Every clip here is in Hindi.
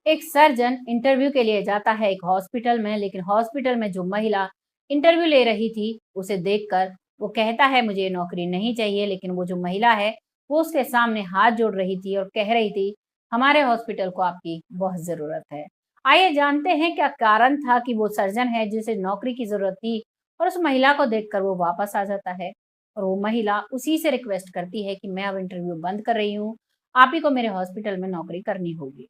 एक सर्जन इंटरव्यू के लिए जाता है एक हॉस्पिटल में, लेकिन हॉस्पिटल में जो महिला इंटरव्यू ले रही थी, उसे देखकर वो कहता है मुझे ये नौकरी नहीं चाहिए, लेकिन वो जो महिला है, वो उसके सामने हाथ जोड़ रही थी और कह रही थी, हमारे हॉस्पिटल को आपकी बहुत ज़रूरत है। आइए जानते हैं क्या कारण था कि वो सर्जन है जिसे नौकरी की ज़रूरत थी और उस महिला को देखकर वो वापस आ जाता है और वो महिला उसी से रिक्वेस्ट करती है कि मैं अब इंटरव्यू बंद कर रही हूँ, आप ही को मेरे हॉस्पिटल में नौकरी करनी होगी।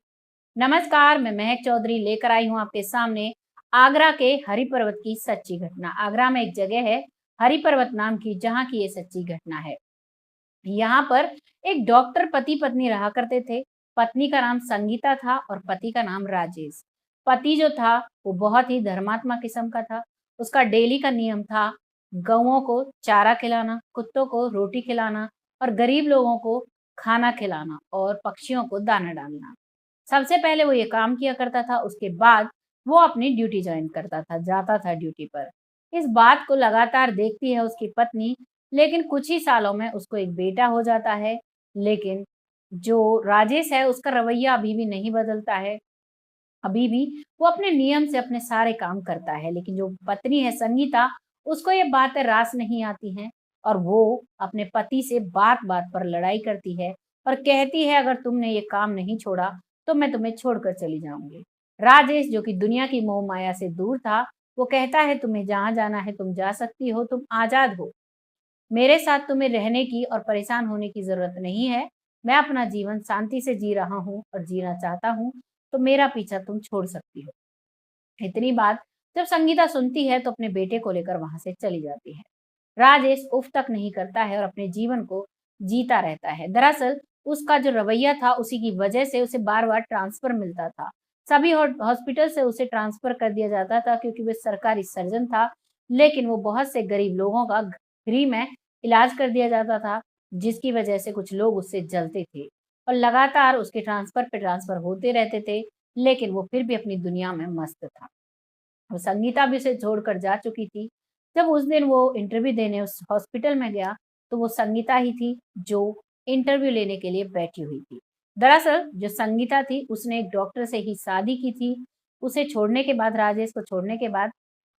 नमस्कार, मैं महक चौधरी लेकर आई हूँ आपके सामने आगरा के हरि पर्वत की सच्ची घटना। आगरा में एक जगह है हरि पर्वत नाम की, जहाँ की ये सच्ची घटना है। यहाँ पर एक डॉक्टर पति पत्नी रहा करते थे। पत्नी का नाम संगीता था और पति का नाम राजेश। पति जो था वो बहुत ही धर्मात्मा किस्म का था। उसका डेली का नियम था गौओं को चारा खिलाना, कुत्तों को रोटी खिलाना और गरीब लोगों को खाना खिलाना और पक्षियों को दाना डालना। सबसे पहले वो ये काम किया करता था, उसके बाद वो अपनी ड्यूटी जॉइन करता था, जाता था ड्यूटी पर। इस बात को लगातार देखती है उसकी पत्नी, लेकिन कुछ ही सालों में उसको एक बेटा हो जाता है, लेकिन जो राजेश है उसका रवैया अभी भी नहीं बदलता है। अभी भी वो अपने नियम से अपने सारे काम करता है, लेकिन जो पत्नी है संगीता, उसको ये बातें रास नहीं आती हैं और वो अपने पति से बात-बात पर लड़ाई करती है और कहती है अगर तुमने ये काम नहीं छोड़ा, तो मैं तुम्हें छोड़कर चली जाऊँगी। राजेश जो कि दुनिया की मोह माया से दूर था, वो कहता है तुम्हें जहाँ जाना है तुम जा सकती हो, तुम आज़ाद हो। मेरे साथ तुम्हें रहने की और परेशान होने की ज़रूरत नहीं है। मैं अपना जीवन शांति से जी रहा हूँ और जीना चाहता हूँ, तो मेरा पीछा तुम छोड़ सकती हो। इतनी बात जब संगीता सुनती है तो अपने बेटे को लेकर वहाँ से चली जाती है। राजेश उफ़ तक नहीं करता है और अपने जीवन को जीता रहता है। दरअसल उसका जो रवैया था उसी की वजह से उसे बार-बार ट्रांसफ़र मिलता था। सभी हॉस्पिटल से उसे ट्रांसफ़र कर दिया जाता था क्योंकि वो सरकारी सर्जन था, लेकिन वो बहुत से गरीब लोगों का फ्री में इलाज कर दिया जाता था, जिसकी वजह से कुछ लोग उससे जलते थे और लगातार उसके ट्रांसफ़र पे ट्रांसफ़र होते रहते थे, लेकिन वो फिर भी अपनी दुनिया में मस्त था। वो संगीता भी उसे छोड़कर जा चुकी थी। जब उस दिन वो इंटरव्यू देने उस हॉस्पिटल में गया, तो वो संगीता ही थी जो इंटरव्यू लेने के लिए बैठी हुई थी। दरअसल जो संगीता थी उसने एक डॉक्टर से ही शादी की थी। उसे छोड़ने के बाद राजेश को छोड़ने के बाद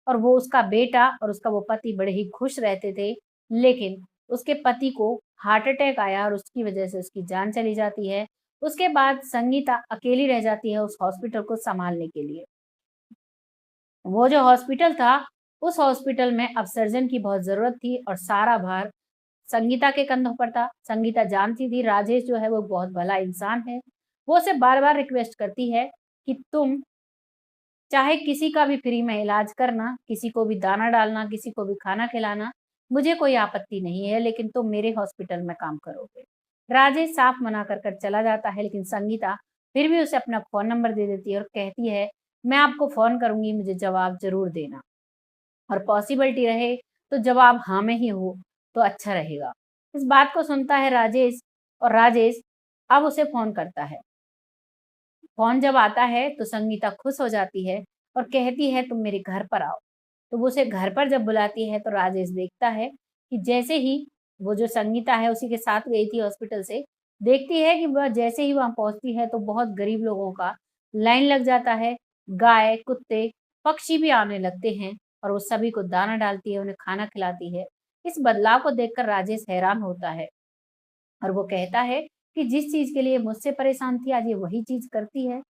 और वो उसका बेटा और उसका वो पति बड़े ही खुश रहते थे। लेकिन उसके पति को हार्ट अटैक आया और उसकी वजह से उसकी जान चली जाती है। उसके बाद संगीता अकेली रह जाती है उस हॉस्पिटल को सँभालने के लिए। वो जो हॉस्पिटल था, उस हॉस्पिटल में अब सर्जन की बहुत ज़रूरत थी और सारा भार संगीता के कंधों पर था। संगीता जानती थी राजेश जो है वो बहुत भला इंसान है। वो उसे बार-बार रिक्वेस्ट करती है कि तुम चाहे किसी का भी फ्री में इलाज करना, किसी को भी दाना डालना, किसी को भी खाना खिलाना, मुझे कोई आपत्ति नहीं है, लेकिन तुम मेरे हॉस्पिटल में काम करोगे। राजेश साफ मना कर कर चला जाता है, लेकिन संगीता फिर भी उसे अपना फ़ोन नंबर दे देती है और कहती है, मैं आपको फ़ोन करूँगी, मुझे जवाब ज़रूर देना और पॉसिबिलिटी रहे तो जवाब हाँ में ही हो, तो अच्छा रहेगा। इस बात को सुनता है राजेश और राजेश अब उसे फ़ोन करता है। फ़ोन जब आता है तो संगीता खुश हो जाती है और कहती है तुम मेरे घर पर आओ। तो वो उसे घर पर जब बुलाती है तो राजेश देखता है कि जैसे ही वो जो संगीता है उसी के साथ गई थी हॉस्पिटल से, देखती है कि वह जैसे ही वहाँ पहुँचती है तो बहुत गरीब लोगों का लाइन लग जाता है। गाय, कुत्ते, पक्षी भी आने लगते हैं और वो सभी को दाना डालती है, उन्हें खाना खिलाती है। इस बदलाव को देखकर राजेश हैरान होता है और वो कहता है कि जिस चीज़ के लिए मुझसे परेशान थी आज ये वही चीज़ करती है।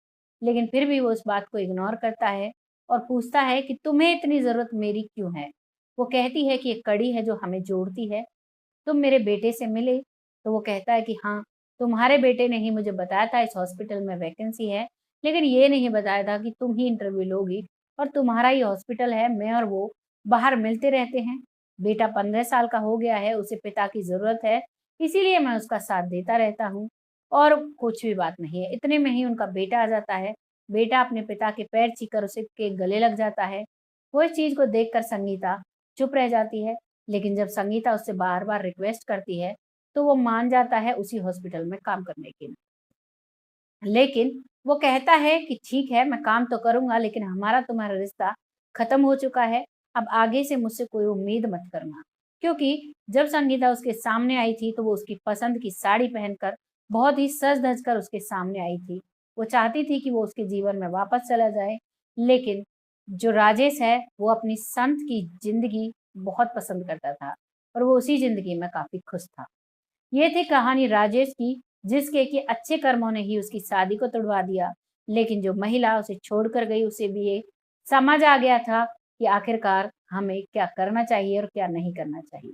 लेकिन फिर भी वो उस बात को इग्नोर करता है और पूछता है कि तुम्हें इतनी ज़रूरत मेरी क्यों है? वो कहती है कि एक कड़ी है जो हमें जोड़ती है, तुम मेरे बेटे से मिले? तो वो कहता है कि हाँ, तुम्हारे बेटे ने ही मुझे बताया था इस हॉस्पिटल में वैकेंसी है, लेकिन ये नहीं बताया था कि तुम ही इंटरव्यू लोगी और तुम्हारा ही हॉस्पिटल है, मैं और वो बाहर मिलते रहते हैं। बेटा 15 साल का हो गया है, उसे पिता की ज़रूरत है, इसीलिए मैं उसका साथ देता रहता हूँ और कुछ भी बात नहीं है। इतने में ही उनका बेटा आ जाता है, बेटा अपने पिता के पैर छूकर उसे के गले लग जाता है। वो इस चीज़ को देखकर संगीता चुप रह जाती है, लेकिन जब संगीता उससे बार-बार रिक्वेस्ट करती है, तो वो मान जाता है उसी हॉस्पिटल में काम करने के लिए। लेकिन वो कहता है कि ठीक है, मैं काम तो करूँगा लेकिन हमारा तुम्हारा रिश्ता ख़त्म हो चुका है, अब आगे से मुझसे कोई उम्मीद मत करना। क्योंकि जब संगीता उसके सामने आई थी, तो वो उसकी पसंद की साड़ी पहनकर बहुत ही सज-धज कर उसके सामने आई थी। वो चाहती थी कि वो उसके जीवन में वापस चला जाए, लेकिन जो राजेश है वो अपनी संत की ज़िंदगी बहुत पसंद करता था और वो उसी ज़िंदगी में काफ़ी खुश था। ये थी कहानी राजेश की, जिसके कि अच्छे कर्मों ने ही उसकी शादी को तुड़वा दिया, लेकिन जो महिला उसे छोड़कर गई उसे भी ये समझ आ गया था कि आखिरकार हमें क्या करना चाहिए और क्या नहीं करना चाहिए।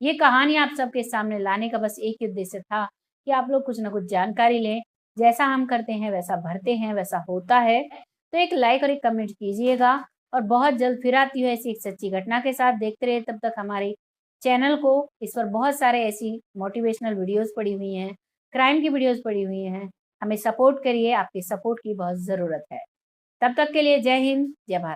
ये कहानी आप सबके सामने लाने का बस एक ही उद्देश्य था कि आप लोग कुछ ना कुछ जानकारी लें। जैसा हम करते हैं वैसा भरते हैं, वैसा होता है। तो एक लाइक और एक कमेंट कीजिएगा और बहुत जल्द फिर आती हूँ ऐसी एक सच्ची घटना के साथ। देखते रहिए तब तक हमारे चैनल को। इस पर बहुत सारे ऐसी मोटिवेशनल वीडियोज़ पड़ी हुई हैं, क्राइम की वीडियोज़ पड़ी हुई हैं। हमें सपोर्ट करिए, आपकी सपोर्ट की बहुत ज़रूरत है। तब तक के लिए जय हिंद, जय भारत।